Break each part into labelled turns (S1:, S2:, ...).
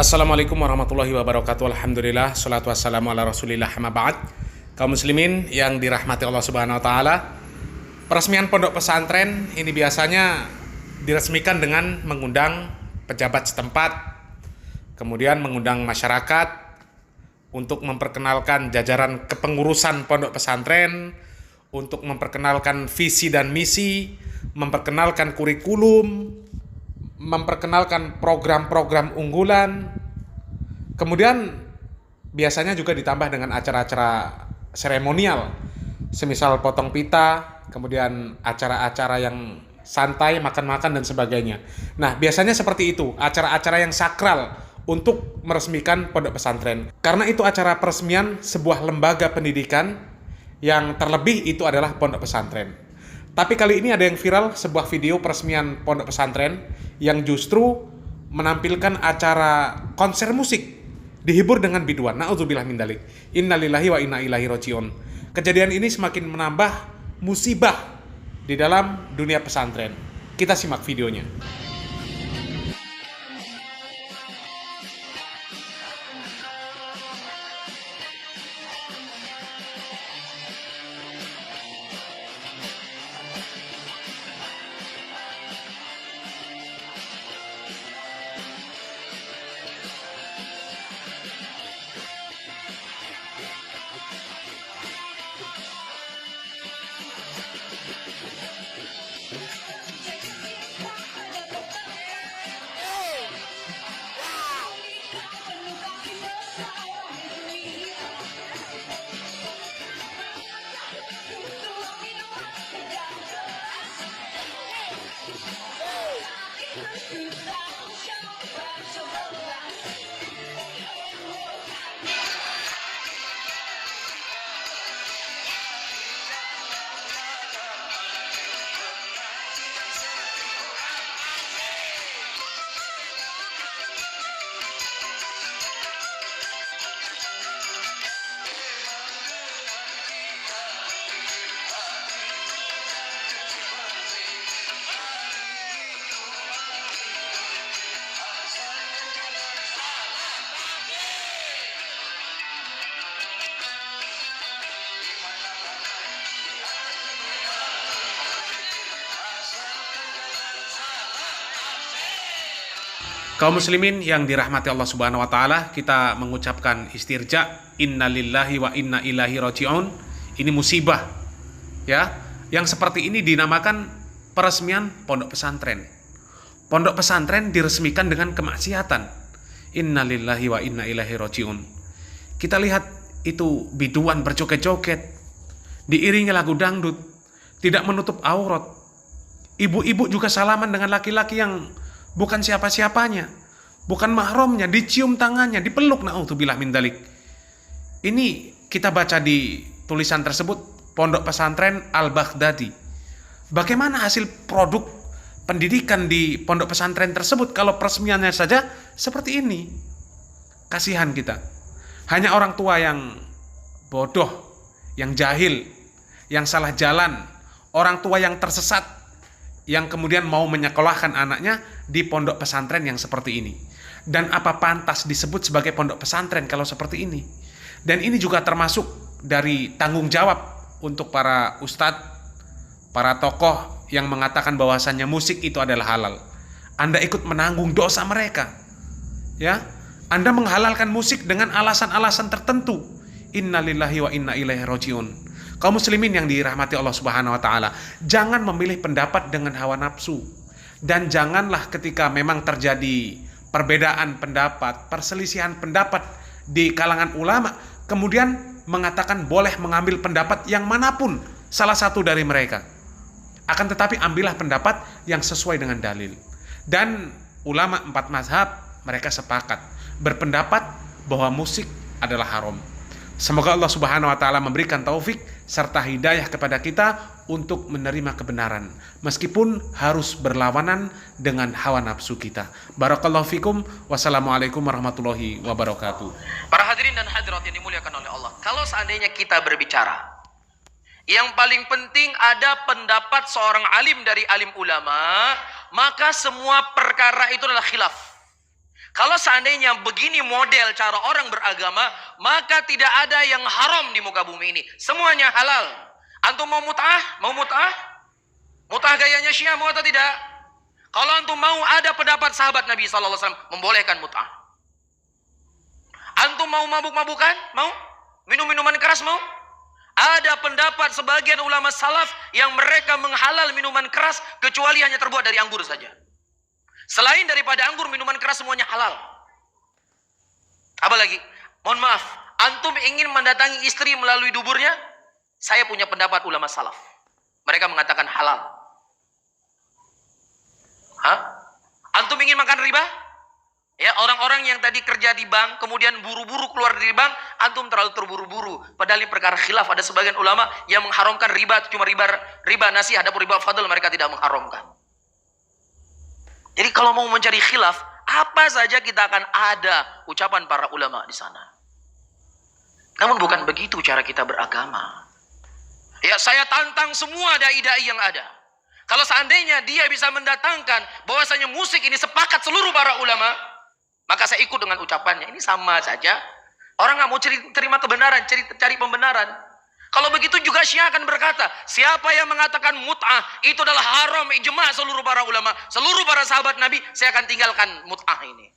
S1: Assalamualaikum warahmatullahi wabarakatuh. Alhamdulillah, salatu wassalamu ala rasulillah, amma ba'd. Kaum muslimin yang dirahmati Allah subhanahu wa ta'ala, peresmian pondok pesantren ini biasanya diresmikan dengan mengundang pejabat setempat, kemudian mengundang masyarakat untuk memperkenalkan jajaran kepengurusan pondok pesantren, untuk memperkenalkan visi dan misi, memperkenalkan kurikulum, memperkenalkan program-program unggulan. Kemudian biasanya juga ditambah dengan acara-acara seremonial, semisal potong pita, kemudian acara-acara yang santai, makan-makan dan sebagainya. Nah, biasanya seperti itu, acara-acara yang sakral untuk meresmikan pondok pesantren. Karena itu acara peresmian sebuah lembaga pendidikan, yang terlebih itu adalah pondok pesantren. Tapi kali ini ada yang viral, sebuah video peresmian pondok pesantren yang justru menampilkan acara konser musik dihibur dengan biduan. Na'udzubillah min dzalik. Innalillahi wa inna ilaihi rajiun. Kejadian ini semakin menambah musibah di dalam dunia pesantren. Kita simak videonya. Kaum muslimin yang dirahmati Allah subhanahu wa ta'ala, kita mengucapkan istirja, innalillahi wa inna ilaihi raji'un. Ini musibah, ya. Yang seperti ini dinamakan peresmian pondok pesantren. Pondok pesantren diresmikan dengan kemaksiatan. Innalillahi wa inna ilaihi raji'un. Kita lihat itu biduan berjoget-joget, diiringi lagu dangdut, tidak menutup aurat. Ibu-ibu juga salaman dengan laki-laki yang bukan siapa-siapanya, bukan mahramnya, dicium tangannya, dipeluk. Na'udzubillah min dzalik. Ini kita baca di tulisan tersebut, Pondok Pesantren Al-Baghdadi. Bagaimana hasil produk pendidikan di pondok pesantren tersebut kalau peresmiannya saja seperti ini? Kasihan kita. Hanya orang tua yang bodoh, yang jahil, yang salah jalan, orang tua yang tersesat, yang kemudian mau menyekolahkan anaknya di pondok pesantren yang seperti ini. Dan apa pantas disebut sebagai pondok pesantren kalau seperti ini? Dan ini juga termasuk dari tanggung jawab untuk para ustadz, para tokoh yang mengatakan bahwasannya musik itu adalah halal. Anda ikut menanggung dosa mereka, ya. Anda menghalalkan musik dengan alasan-alasan tertentu. Innalillahi wa inna ilaihi raji'un. Kaum muslimin yang dirahmati Allah subhanahu wa ta'ala, jangan memilih pendapat dengan hawa nafsu. Dan janganlah ketika memang terjadi perbedaan pendapat, perselisihan pendapat di kalangan ulama, kemudian mengatakan boleh mengambil pendapat yang manapun salah satu dari mereka. Akan tetapi ambillah pendapat yang sesuai dengan dalil. Dan ulama 4 mazhab mereka sepakat berpendapat bahwa musik adalah haram. Semoga Allah subhanahu wa ta'ala memberikan taufik serta hidayah kepada kita untuk menerima kebenaran, meskipun harus berlawanan dengan hawa nafsu kita. Barakallahu fikum. Wassalamualaikum warahmatullahi wabarakatuh.
S2: Para hadirin dan hadirat yang dimuliakan oleh Allah, kalau seandainya kita berbicara, yang paling penting ada pendapat seorang alim dari alim ulama, maka semua perkara itu adalah khilaf. Kalau seandainya begini model cara orang beragama, maka tidak ada yang haram di muka bumi ini. Semuanya halal. Antum mau mut'ah? Mau mut'ah? Mut'ah gayanya Syiah mau atau tidak? Kalau antum mau, ada pendapat sahabat Nabi SAW membolehkan mut'ah. Antum mau mabuk-mabukan? Mau? Minum-minuman keras mau? Ada pendapat sebagian ulama salaf yang mereka menghalal minuman keras kecuali hanya terbuat dari anggur saja. Selain daripada anggur, minuman keras semuanya halal. Apa lagi? Mohon maaf, antum ingin mendatangi istri melalui duburnya? Saya punya pendapat ulama salaf. Mereka mengatakan halal. Hah? Antum ingin makan riba? Ya, orang-orang yang tadi kerja di bank, kemudian buru-buru keluar dari bank, antum terlalu terburu-buru. Padahal ini perkara khilaf. Ada sebagian ulama yang mengharamkan riba, cuma riba nasi, adapun riba fadl mereka tidak mengharamkan. Jadi kalau mau mencari khilaf, apa saja kita akan ada ucapan para ulama di sana. Namun bukan begitu cara kita beragama. Ya, saya tantang semua dai-dai yang ada. Kalau seandainya dia bisa mendatangkan bahwasanya musik ini sepakat seluruh para ulama, maka saya ikut dengan ucapannya. Ini sama saja. Orang nggak mau terima kebenaran, cari pembenaran. Kalau begitu juga Syiah akan berkata, siapa yang mengatakan mut'ah itu adalah haram, ijma' seluruh para ulama, seluruh para sahabat Nabi, saya akan tinggalkan mut'ah ini.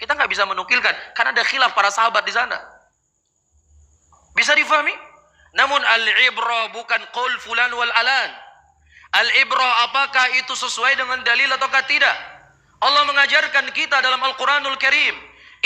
S2: Kita nggak bisa menukilkan, karena ada khilaf para sahabat di sana. Bisa difahami? Namun al-ibrah bukan qaul fulan wal alan. Al-ibrah apakah itu sesuai dengan dalil ataukah tidak? Allah mengajarkan kita dalam Al-Quranul Karim,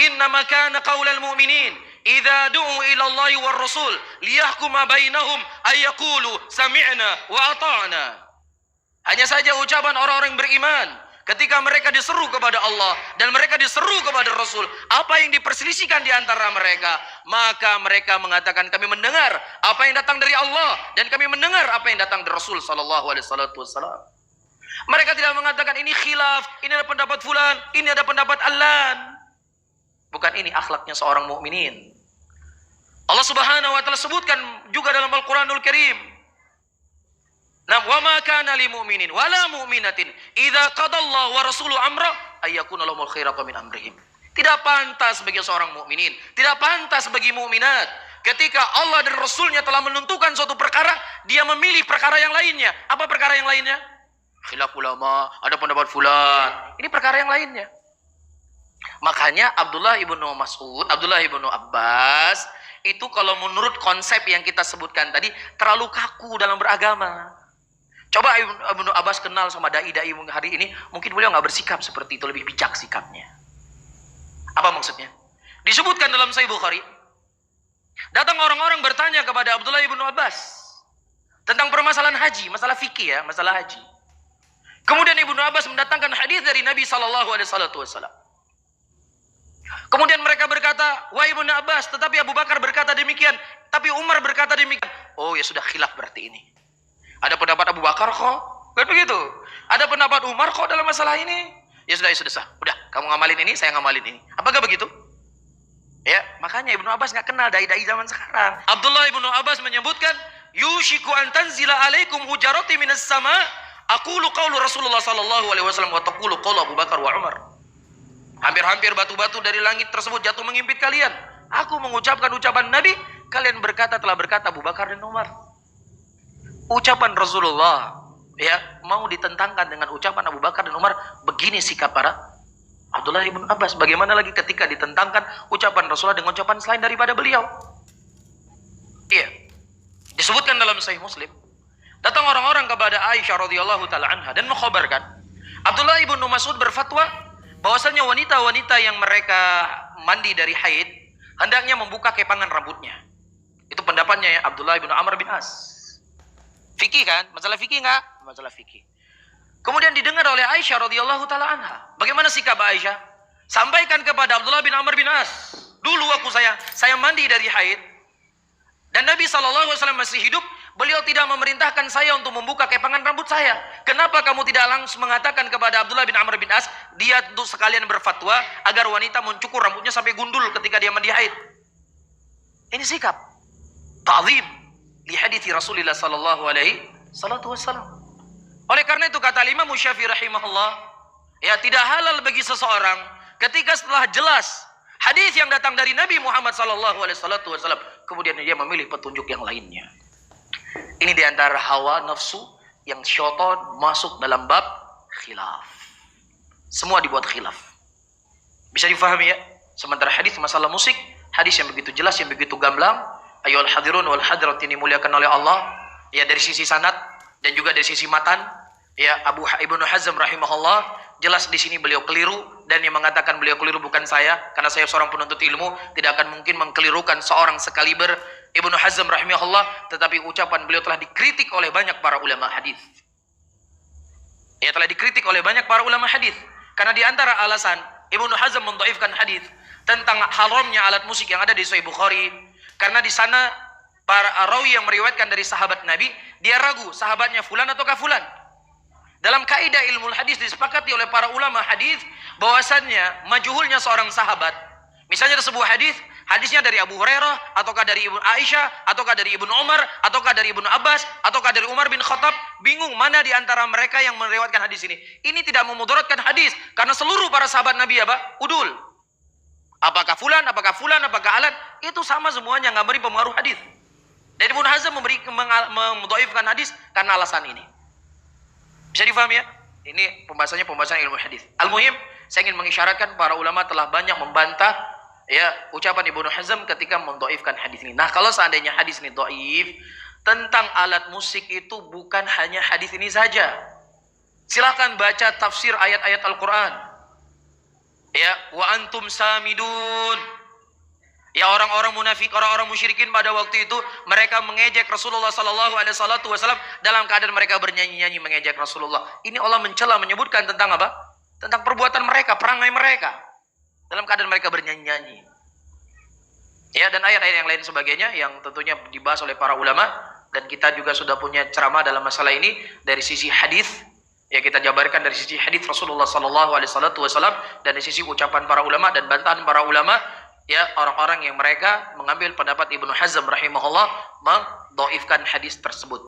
S2: innama kana qaulal mu'minin idza du'u ila Allah war Rasul liyahkuma bainahum ayyaqulu sami'na wa ata'na. Hanya saja ucapan orang-orang beriman ketika mereka diseru kepada Allah dan mereka diseru kepada Rasul, apa yang diperselisihkan di antara mereka, maka mereka mengatakan kami mendengar apa yang datang dari Allah dan kami mendengar apa yang datang dari Rasul sallallahu alaihi wasallam. Mereka tidak mengatakan ini khilaf, ini ada pendapat fulan, ini ada pendapat allan. Bukan ini akhlaknya seorang mukminin. Allah Subhanahu wa taala sebutkan juga dalam Al-Qur'anul Karim. Nah, wa ma kana lil mu'minin wala mu'minatin idza qadallahu wa rasuluhu amra ayyakuna lahumul khiyaratu min amrihim. Tidak pantas bagi seorang mukminin, tidak pantas bagi mukminat ketika Allah dan Rasulnya telah menentukan suatu perkara, dia memilih perkara yang lainnya. Apa perkara yang lainnya? Khilaf ulama, ada pendapat fulan. Ini perkara yang lainnya. Makanya Abdullah ibnu Mas'ud, Abdullah ibnu Abbas itu kalau menurut konsep yang kita sebutkan tadi terlalu kaku dalam beragama. Coba Ibnu Abbas kenal sama dai-dai hari ini, mungkin beliau nggak bersikap seperti itu, lebih bijak sikapnya. Apa maksudnya? Disebutkan dalam Sahih Bukhari, datang orang-orang bertanya kepada Abdullah ibnu Abbas tentang permasalahan haji, masalah fikih ya, masalah haji. Kemudian Ibnu Abbas mendatangkan hadis dari Nabi Sallallahu Alaihi Wasallam. Kemudian mereka berkata, wahai Ibnu Abbas, tetapi Abu Bakar berkata demikian, tapi Umar berkata demikian. Oh ya sudah, khilaf berarti ini. Ada pendapat Abu Bakar kok, kan begitu. Ada pendapat Umar kok dalam masalah ini. Ya sudah sah. Udah, kamu ngamalin ini, saya ngamalin ini. Apakah begitu? Ya, makanya Ibnu Abbas nggak kenal dai-dai zaman sekarang. Abdullah ibnu Abbas menyebutkan, yushiku an tanzila alaikum hujarati minas sama. Aqulu qaulu Rasulullah sallallahu alaihi wasallam wa taqulu qaulu Abu Bakar wa Umar. Hampir-hampir batu-batu dari langit tersebut jatuh mengimpit kalian. Aku mengucapkan ucapan Nabi, kalian telah berkata Abu Bakar dan Umar. Ucapan Rasulullah ya mau ditentangkan dengan ucapan Abu Bakar dan Umar, begini sikap para Abdullah ibn Abbas. Bagaimana lagi ketika ditentangkan ucapan Rasulullah dengan ucapan selain daripada beliau? Iya. Disebutkan dalam Sahih Muslim, datang orang-orang kepada Aisyah radhiyallahu taala anha dan mengkhabarkan Abdullah ibn Mas'ud berfatwa bahwasanya wanita-wanita yang mereka mandi dari haid hendaknya membuka kepangan rambutnya. Itu pendapatnya ya Abdullah ibn Amr bin As. Fikih kan? Masalah fikih enggak? Masalah fikih. Kemudian didengar oleh Aisyah radhiyallahu taala anha. Bagaimana sikap Aisyah? Sampaikan kepada Abdullah bin Amr bin As. Dulu saya mandi dari haid dan Nabi sallallahu alaihi wasallam masih hidup. Beliau tidak memerintahkan saya untuk membuka kepangan rambut saya. Kenapa kamu tidak langsung mengatakan kepada Abdullah bin Amr bin As, dia untuk sekalian berfatwa agar wanita mencukur rambutnya sampai gundul ketika dia mandi haid? Ini sikap ta'zim li hadithi Rasulullah sallallahu alaihi wasallam. Oleh karena itu kata Imam Syafi'i rahimahullah, ya tidak halal bagi seseorang ketika setelah jelas hadis yang datang dari Nabi Muhammad SAW, kemudian dia memilih petunjuk yang lainnya. Ini diantara hawa nafsu yang syaitan masuk dalam bab khilaf. Semua dibuat khilaf. Bisa difahami ya? Sementara hadis masalah musik, hadis yang begitu jelas, yang begitu gamblang. Ayyuhal hadirun wal hadirat, ini muliakan oleh Allah. Ya, dari sisi sanad dan juga dari sisi matan. Ya, Ibnu Hazm rahimahullah, jelas di sini beliau keliru, dan yang mengatakan beliau keliru bukan saya, karena saya seorang penuntut ilmu, tidak akan mungkin mengkelirukan seorang sekaliber Ibnu Hazm rahimahullah, tetapi ucapan beliau telah dikritik oleh banyak para ulama hadis. Ya, telah dikritik oleh banyak para ulama hadis. Karena di antara alasan Ibnu Hazm mendhaifkan hadis tentang haramnya alat musik yang ada di Sahih Bukhari, karena di sana para rawi yang meriwayatkan dari sahabat Nabi, dia ragu sahabatnya fulan ataukah fulan. Dalam kaidah ilmu hadis disepakati oleh para ulama hadis bahwasannya majhulnya seorang sahabat, misalnya sebuah hadis, hadisnya dari Abu Hurairah, ataukah dari Ibnu Aisyah, ataukah dari Ibnu Umar, ataukah dari Ibnu Abbas, ataukah dari Umar bin Khattab, bingung mana di antara mereka yang meriwayatkan hadis ini. Ini tidak memudaratkan hadis, karena seluruh para sahabat Nabi udul. Apakah fulan, apakah alat, itu sama semuanya, nggak beri pengaruh hadis. Dan Ibnu Hazm mendhaifkan hadis karena alasan ini. Bisa difahami ya? Ini pembahasan ilmu hadis. Al-muhim, saya ingin mengisyaratkan para ulama telah banyak membantah ya ucapan Ibnu Hazm ketika mendhaifkan hadis ini. Nah, kalau seandainya hadis ini dhaif, tentang alat musik itu bukan hanya hadis ini saja. Silakan baca tafsir ayat-ayat Al-Qur'an. Ya, wa antum samidun. Ya, orang-orang munafik, orang-orang musyrikin pada waktu itu, mereka mengejek Rasulullah SAW dalam keadaan mereka bernyanyi-nyanyi mengejek Rasulullah. Ini Allah mencela, menyebutkan tentang apa? Tentang perbuatan mereka, perangai mereka, dalam keadaan mereka bernyanyi-nyanyi. Ya, dan ayat-ayat yang lain sebagainya yang tentunya dibahas oleh para ulama, dan kita juga sudah punya ceramah dalam masalah ini dari sisi hadis. Ya, kita jabarkan dari sisi hadis Rasulullah SAW dan dari sisi ucapan para ulama dan bantahan para ulama. Ya, orang-orang yang mereka mengambil pendapat Ibnu Hazm rahimahullah mendhaifkan hadis tersebut.